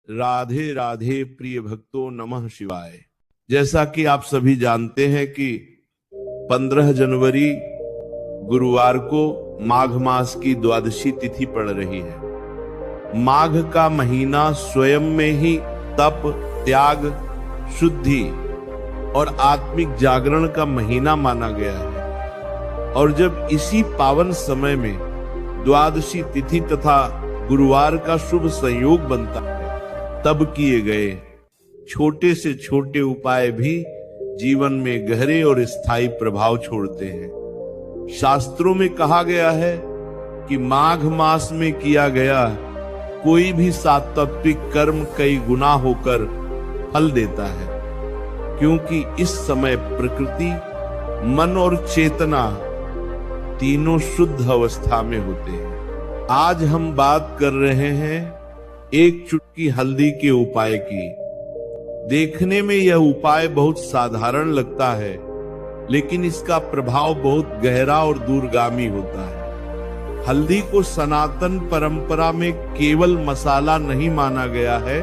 राधे राधे प्रिय भक्तों, नमः शिवाय। जैसा कि आप सभी जानते हैं कि 15 जनवरी गुरुवार को माघ मास की द्वादशी तिथि पड़ रही है। माघ का महीना स्वयं में ही तप, त्याग, शुद्धि और आत्मिक जागरण का महीना माना गया है। और जब इसी पावन समय में द्वादशी तिथि तथा गुरुवार का शुभ संयोग बनता है, तब किए गए छोटे से छोटे उपाय भी जीवन में गहरे और स्थायी प्रभाव छोड़ते हैं। शास्त्रों में कहा गया है कि माघ मास में किया गया कोई भी सात्विक कर्म कई गुना होकर फल देता है, क्योंकि इस समय प्रकृति, मन और चेतना तीनों शुद्ध अवस्था में होते हैं। आज हम बात कर रहे हैं एक चुटकी हल्दी के उपाय की। देखने में यह उपाय बहुत साधारण लगता है, लेकिन इसका प्रभाव बहुत गहरा और दूरगामी होता है। हल्दी को सनातन परंपरा में केवल मसाला नहीं माना गया है,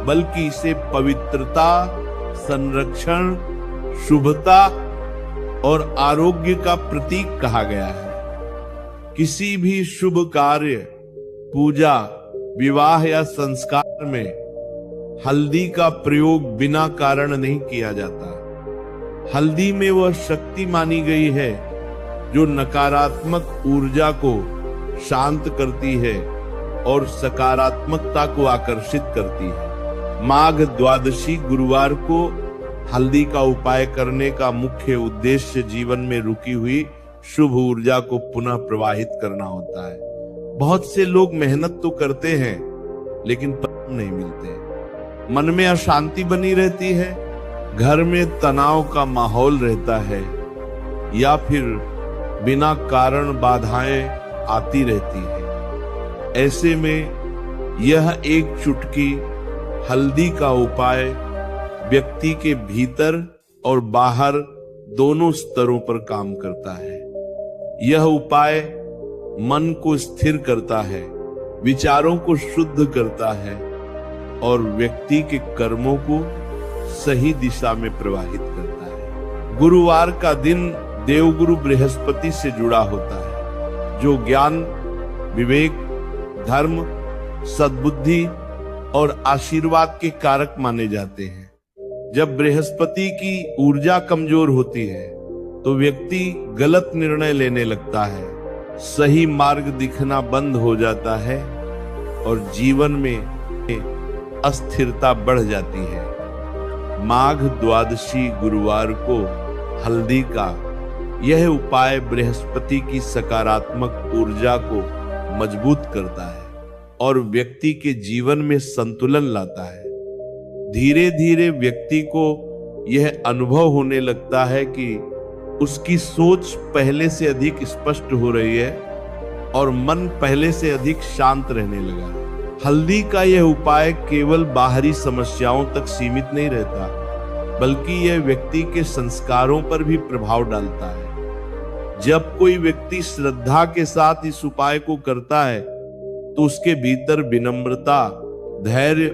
बल्कि इसे पवित्रता, संरक्षण, शुभता और आरोग्य का प्रतीक कहा गया है। किसी भी शुभ कार्य, पूजा, विवाह या संस्कार में हल्दी का प्रयोग बिना कारण नहीं किया जाता। हल्दी में वह शक्ति मानी गई है जो नकारात्मक ऊर्जा को शांत करती है और सकारात्मकता को आकर्षित करती है। माघ द्वादशी गुरुवार को हल्दी का उपाय करने का मुख्य उद्देश्य जीवन में रुकी हुई शुभ ऊर्जा को पुनः प्रवाहित करना होता है। बहुत से लोग मेहनत तो करते हैं, लेकिन परिणाम नहीं मिलते। मन में अशांति बनी रहती है, घर में तनाव का माहौल रहता है, या फिर बिना कारण बाधाएं आती रहती है। ऐसे में यह एक चुटकी हल्दी का उपाय व्यक्ति के भीतर और बाहर दोनों स्तरों पर काम करता है। यह उपाय मन को स्थिर करता है, विचारों को शुद्ध करता है और व्यक्ति के कर्मों को सही दिशा में प्रवाहित करता है। गुरुवार का दिन देवगुरु बृहस्पति से जुड़ा होता है, जो ज्ञान, विवेक, धर्म, सद्बुद्धि और आशीर्वाद के कारक माने जाते हैं। जब बृहस्पति की ऊर्जा कमजोर होती है तो व्यक्ति गलत निर्णय लेने लगता है, सही मार्ग दिखना बंद हो जाता है और जीवन में अस्थिरता बढ़ जाती है। माघ द्वादशी गुरुवार को हल्दी का यह उपाय बृहस्पति की सकारात्मक ऊर्जा को मजबूत करता है और व्यक्ति के जीवन में संतुलन लाता है। धीरे धीरे व्यक्ति को यह अनुभव होने लगता है कि उसकी सोच पहले से अधिक स्पष्ट हो रही है और मन पहले से अधिक शांत रहने लगा है। हल्दी का यह उपाय केवल बाहरी समस्याओं तक सीमित नहीं रहता, बल्कि यह व्यक्ति के संस्कारों पर भी प्रभाव डालता है। जब कोई व्यक्ति श्रद्धा के साथ इस उपाय को करता है तो उसके भीतर विनम्रता, धैर्य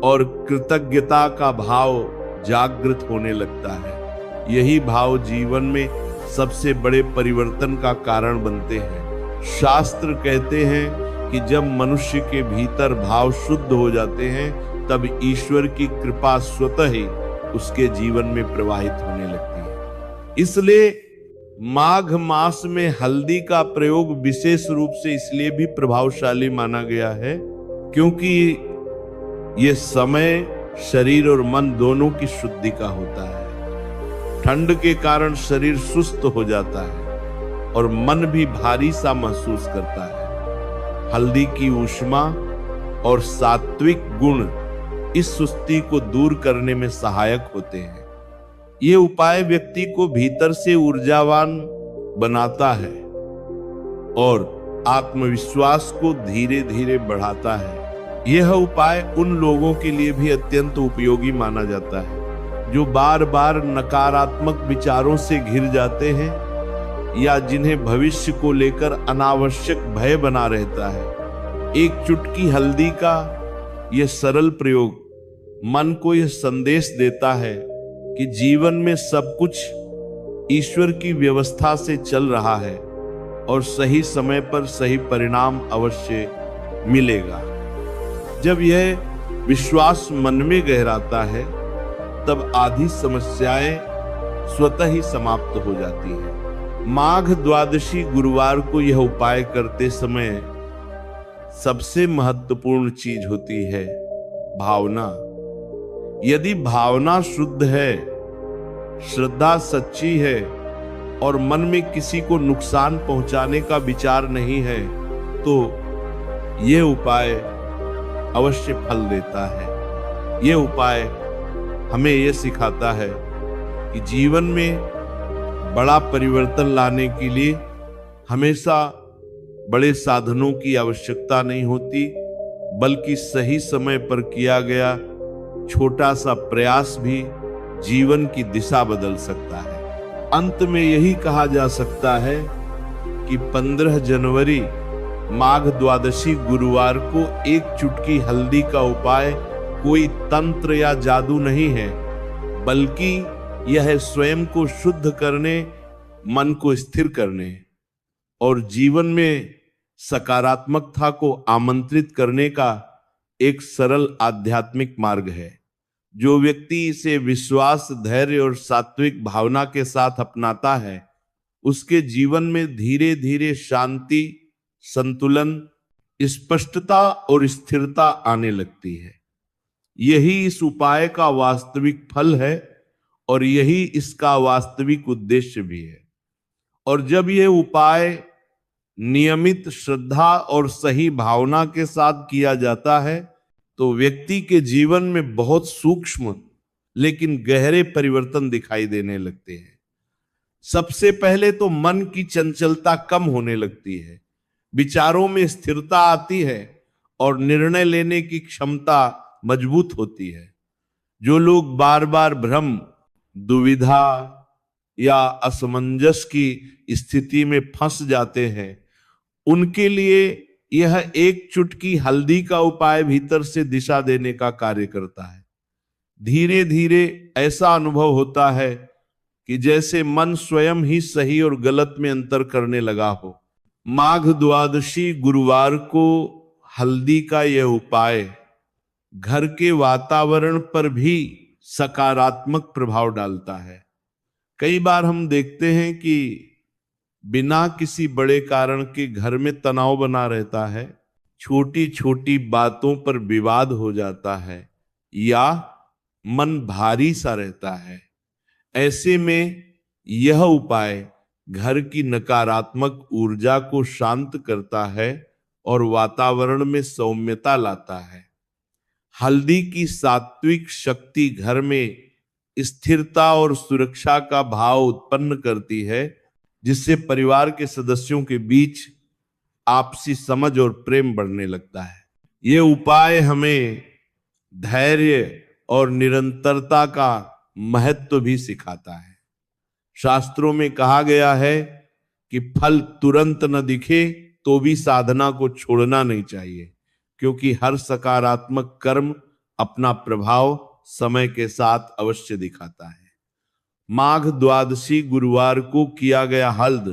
और कृतज्ञता का भाव जागृत होने लगता है। यही भाव जीवन में सबसे बड़े परिवर्तन का कारण बनते हैं। शास्त्र कहते हैं कि जब मनुष्य के भीतर भाव शुद्ध हो जाते हैं, तब ईश्वर की कृपा स्वतः ही उसके जीवन में प्रवाहित होने लगती है। इसलिए माघ मास में हल्दी का प्रयोग विशेष रूप से इसलिए भी प्रभावशाली माना गया है, क्योंकि ये समय शरीर और मन दोनों की शुद्धि का होता है। ठंड के कारण शरीर सुस्त हो जाता है और मन भी भारी सा महसूस करता है। हल्दी की ऊष्मा और सात्विक गुण इस सुस्ती को दूर करने में सहायक होते हैं। ये उपाय व्यक्ति को भीतर से ऊर्जावान बनाता है और आत्मविश्वास को धीरे धीरे बढ़ाता है। यह उपाय उन लोगों के लिए भी अत्यंत उपयोगी माना जाता है जो बार बार नकारात्मक विचारों से घिर जाते हैं या जिन्हें भविष्य को लेकर अनावश्यक भय बना रहता है। एक चुटकी हल्दी का यह सरल प्रयोग मन को यह संदेश देता है कि जीवन में सब कुछ ईश्वर की व्यवस्था से चल रहा है और सही समय पर सही परिणाम अवश्य मिलेगा। जब यह विश्वास मन में गहराता है तब आधी समस्याएं स्वतः ही समाप्त हो जाती हैं। माघ द्वादशी गुरुवार को यह उपाय करते समय सबसे महत्वपूर्ण चीज होती है भावना। यदि भावना शुद्ध है, श्रद्धा सच्ची है और मन में किसी को नुकसान पहुंचाने का विचार नहीं है तो यह उपाय अवश्य फल देता है। यह उपाय हमें यह सिखाता है कि जीवन में बड़ा परिवर्तन लाने के लिए हमेशा बड़े साधनों की आवश्यकता नहीं होती, बल्कि सही समय पर किया गया छोटा सा प्रयास भी जीवन की दिशा बदल सकता है। अंत में यही कहा जा सकता है कि 15 जनवरी माघ द्वादशी गुरुवार को एक चुटकी हल्दी का उपाय कोई तंत्र या जादू नहीं है, बल्कि यह स्वयं को शुद्ध करने, मन को स्थिर करने और जीवन में सकारात्मकता को आमंत्रित करने का एक सरल आध्यात्मिक मार्ग है। जो व्यक्ति इसे विश्वास, धैर्य और सात्विक भावना के साथ अपनाता है उसके जीवन में धीरे धीरे शांति, संतुलन, स्पष्टता और स्थिरता आने लगती है। यही इस उपाय का वास्तविक फल है और यही इसका वास्तविक उद्देश्य भी है। और जब यह उपाय नियमित श्रद्धा और सही भावना के साथ किया जाता है तो व्यक्ति के जीवन में बहुत सूक्ष्म लेकिन गहरे परिवर्तन दिखाई देने लगते हैं। सबसे पहले तो मन की चंचलता कम होने लगती है, विचारों में स्थिरता आती है और निर्णय लेने की क्षमता मजबूत होती है। जो लोग बार बार भ्रम, दुविधा या असमंजस की स्थिति में फंस जाते हैं उनके लिए यह एक चुटकी हल्दी का उपाय भीतर से दिशा देने का कार्य करता है। धीरे धीरे ऐसा अनुभव होता है कि जैसे मन स्वयं ही सही और गलत में अंतर करने लगा हो। माघ द्वादशी गुरुवार को हल्दी का यह उपाय घर के वातावरण पर भी सकारात्मक प्रभाव डालता है। कई बार हम देखते हैं कि बिना किसी बड़े कारण के घर में तनाव बना रहता है, छोटी छोटी बातों पर विवाद हो जाता है या मन भारी सा रहता है। ऐसे में यह उपाय घर की नकारात्मक ऊर्जा को शांत करता है और वातावरण में सौम्यता लाता है। हल्दी की सात्विक शक्ति घर में स्थिरता और सुरक्षा का भाव उत्पन्न करती है, जिससे परिवार के सदस्यों के बीच आपसी समझ और प्रेम बढ़ने लगता है। ये उपाय हमें धैर्य और निरंतरता का महत्व भी सिखाता है। शास्त्रों में कहा गया है कि फल तुरंत न दिखे तो भी साधना को छोड़ना नहीं चाहिए, क्योंकि हर सकारात्मक कर्म अपना प्रभाव समय के साथ अवश्य दिखाता है। माघ द्वादशी गुरुवार को किया गया हल्द